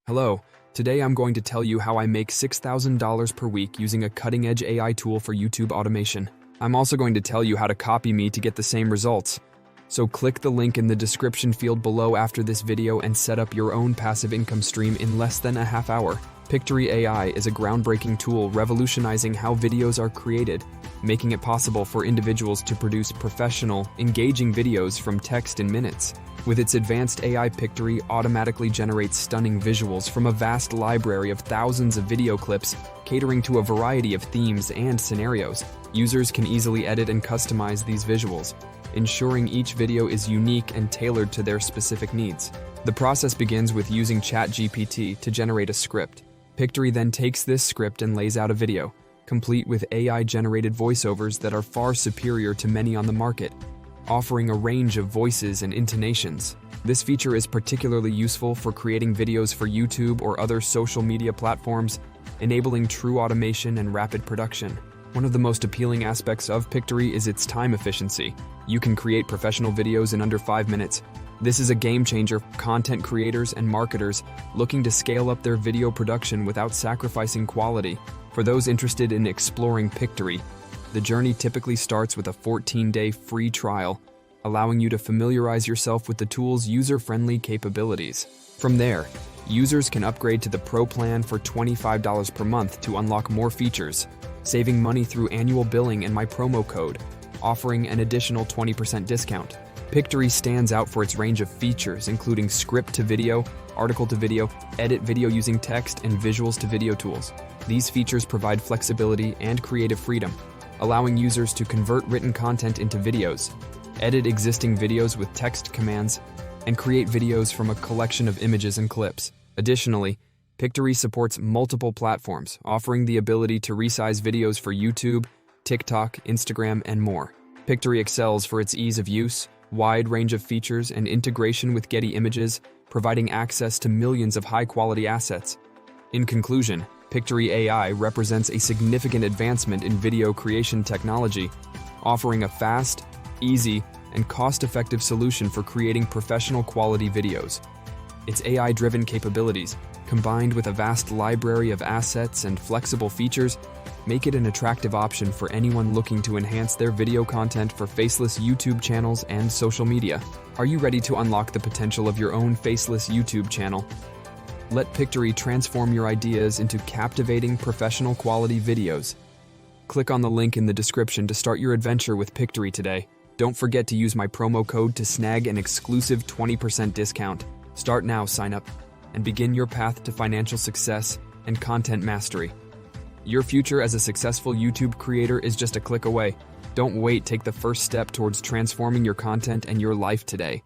Hello, today I'm going to tell you how I make $6,000 per week using a cutting-edge AI tool for YouTube automation. I'm also going to tell you how to copy me to get the same results. So click the link in the description field below after this video and set up your own passive income stream in less than a half hour. Pictory AI is a groundbreaking tool revolutionizing how videos are created, making it possible for individuals to produce professional, engaging videos from text in minutes. With its advanced AI, Pictory automatically generates stunning visuals from a vast library of thousands of video clips, catering to a variety of themes and scenarios. Users can easily edit and customize these visuals, ensuring each video is unique and tailored to their specific needs. The process begins with using ChatGPT to generate a script. Pictory then takes this script and lays out a video, complete with AI-generated voiceovers that are far superior to many on the market, offering a range of voices and intonations. This feature is particularly useful for creating videos for YouTube or other social media platforms, enabling true automation and rapid production. One of the most appealing aspects of Pictory is its time efficiency. You can create professional videos in under 5 minutes. This is a game changer for content creators and marketers looking to scale up their video production without sacrificing quality. For those interested in exploring Pictory, the journey typically starts with a 14-day free trial, allowing you to familiarize yourself with the tool's user-friendly capabilities. From there, users can upgrade to the Pro plan for $25 per month to unlock more features, saving money through annual billing and my promo code, offering an additional 20% discount. Pictory stands out for its range of features, including script-to-video, article-to-video, edit video using text, and visuals-to-video tools. These features provide flexibility and creative freedom, allowing users to convert written content into videos, edit existing videos with text commands, and create videos from a collection of images and clips. Additionally, Pictory supports multiple platforms, offering the ability to resize videos for YouTube, TikTok, Instagram, and more. Pictory excels for its ease of use, wide range of features, and integration with Getty images, providing access to millions of high-quality assets. In conclusion, Pictory AI represents a significant advancement in video creation technology, offering a fast, easy, and cost-effective solution for creating professional quality videos. Its AI-driven capabilities, combined with a vast library of assets and flexible features, make it an attractive option for anyone looking to enhance their video content for faceless YouTube channels and social media. Are you ready to unlock the potential of your own faceless YouTube channel? Let Pictory transform your ideas into captivating, professional quality videos. Click on the link in the description to start your adventure with Pictory today. Don't forget to use my promo code to snag an exclusive 20% discount. Start now, sign up, and begin your path to financial success and content mastery. Your future as a successful YouTube creator is just a click away. Don't wait, take the first step towards transforming your content and your life today.